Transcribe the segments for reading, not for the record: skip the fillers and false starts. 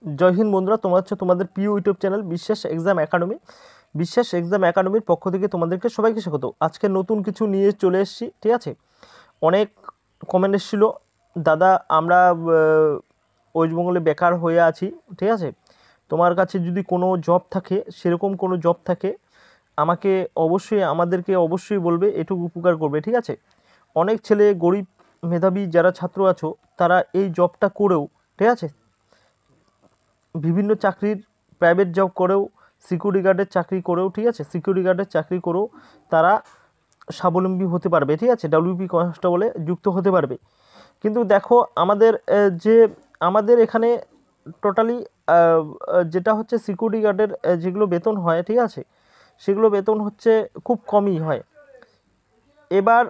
জয় হিন্দ বন্ধুরা, তোমরা হচ্ছে তোমাদের প্রিয় ইউটিউব চ্যানেল বিশ্বাস এক্সাম একাডেমি। বিশ্বাস এক্সাম একাডেমির পক্ষ থেকে তোমাদেরকে সবাইকে স্বাগত। আজকে নতুন কিছু নিয়ে চলে এসেছি, ঠিক আছে। অনেক কমেন্ট এসেছিলো, দাদা আমরা ওয়েস্টবেঙ্গলে বেকার হয়ে আছি, ঠিক আছে, তোমার কাছে যদি কোনো জব থাকে, সেরকম কোনো জব থাকে আমাকে অবশ্যই আমাদেরকে অবশ্যই বলবে, এটুকু উপকার করবে, ঠিক আছে। অনেক ছেলে গরিব মেধাবী যারা ছাত্র আছো, তারা এই জবটা করেও, ঠিক আছে, বিভিন্ন চাকরির প্রাইভেট জব করেও, সিকিউরিটি গার্ডের চাকরি করেও, ঠিক আছে, সিকিউরিটি গার্ডের চাকরি করেও তারা স্বাবলম্বী হতে পারবে, ঠিক আছে, ডাব্লিউপি কনস্টেবলে যুক্ত হতে পারবে। কিন্তু দেখো যে আমাদের এখানে টোটালি যেটা হচ্ছে সিকিউরিটি গার্ডের যেগুলো বেতন হয়, ঠিক আছে, সেগুলো বেতন হচ্ছে খুব কমই হয়। এবার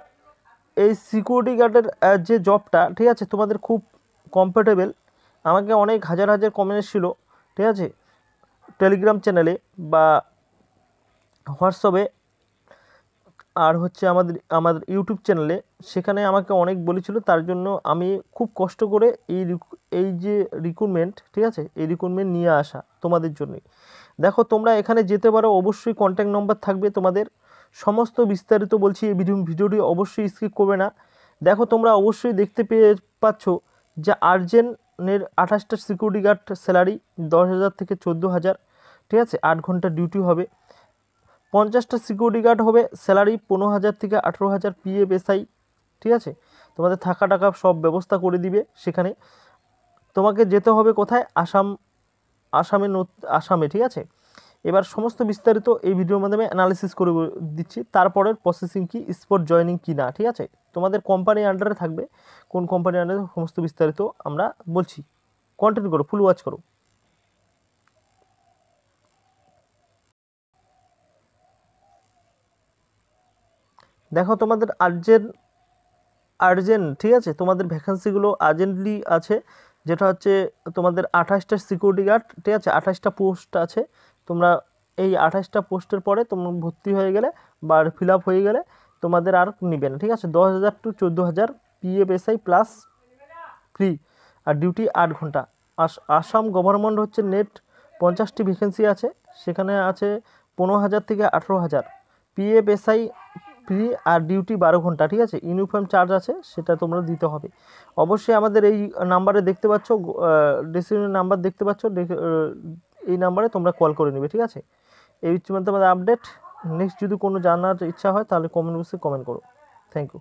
এই সিকিউরিটি গার্ডের যে জবটা, ঠিক আছে, তোমাদের খুব কমফোর্টেবল। আমাকে অনেক হাজার হাজার কমেন্ট এসেছিলো, ঠিক আছে, টেলিগ্রাম চ্যানেলে বা হোয়াটসঅ্যাপে, আর হচ্ছে আমাদের আমাদের ইউটিউব চ্যানেলে। সেখানে আমাকে অনেক বলেছিল, তার জন্য আমি খুব কষ্ট করে এই যে রিক্রুটমেন্ট, ঠিক আছে, এই রিক্রুটমেন্ট নিয়ে আসা তোমাদের জন্যই। দেখো তোমরা এখানে যেতে পারো, অবশ্যই কন্ট্যাক্ট নম্বর থাকবে তোমাদের। সমস্ত বিস্তারিত বলছি, এই ভিডিওটি অবশ্যই স্কিপ করবে না। দেখো তোমরা অবশ্যই দেখতে পাচ্ছ যে আর্জেনের 28টা সিকিউরিটি গার্ড স্যালারি 10,000 থেকে 14,000, ঠিক আছে, 8 ঘন্টা ডিউটি হবে। 50টা সিকিউরিটি গার্ড হবে, স্যালারি 15,000 থেকে 18,000 পিএফ এসআই, ঠিক আছে। তোমাদের থাকা টাকা সব ব্যবস্থা করে দিবে সেখানে। তোমাকে যেতে হবে কোথায়? আসামে, ঠিক আছে। এবার সমস্ত বিস্তারিত এই ভিডিওর মাধ্যমে অ্যানালিসিস করে দিচ্ছি। তারপরের প্রসেসিং কি, স্পট জয়েনিং কি না, ঠিক আছে, তোমাদের কোম্পানির আন্ডারে থাকবে, কোন কোম্পানির আন্ডারে, সমস্ত বিস্তারিত আমরা বলছি। কন্টিনিউ করো, ফুল ওয়াচ করো। দেখো তোমাদের আর্জেন্ট, ঠিক আছে, তোমাদের ভ্যাকেন্সিগুলো আর্জেন্টলি আছে। যেটা হচ্ছে তোমাদের 28টা সিকিউরিটি গার্ড, ঠিক আছে, 28টা পোস্ট আছে। তোমরা এই 28টা পোস্টের পরে তোমরা ভর্তি হয়ে গেলে বা ফিল আপ হয়ে গেলে তোমাদের আর নেবে না, ঠিক আছে। 10,000 টু 14,000 পিএফএসআই প্লাস ফ্রি, আর ডিউটি 8 ঘন্টা। আসাম গভর্নমেন্ট হচ্ছে নেট 50টি ভ্যাকেন্সি আছে, সেখানে আছে 15,000 থেকে 18,000 পিএফএসআই ফ্রি, আর ডিউটি 12 ঘন্টা, ঠিক আছে। ইউনিফর্ম চার্জ আছে, সেটা তোমরা দিতে হবে। অবশ্যই আমাদের এই নাম্বারে দেখতে পাচ্ছ, ডিসক্রিপশনে নাম্বার দেখতে পাচ্ছ, এই নাম্বারে তোমরা কল করে নেবে, ঠিক আছে। এই হচ্ছে তোমাদের আপডেট। নেক্সট যদি কোনো জানার ইচ্ছা হয় তাহলে কমেন্ট বক্সে কমেন্ট করো। Thank you.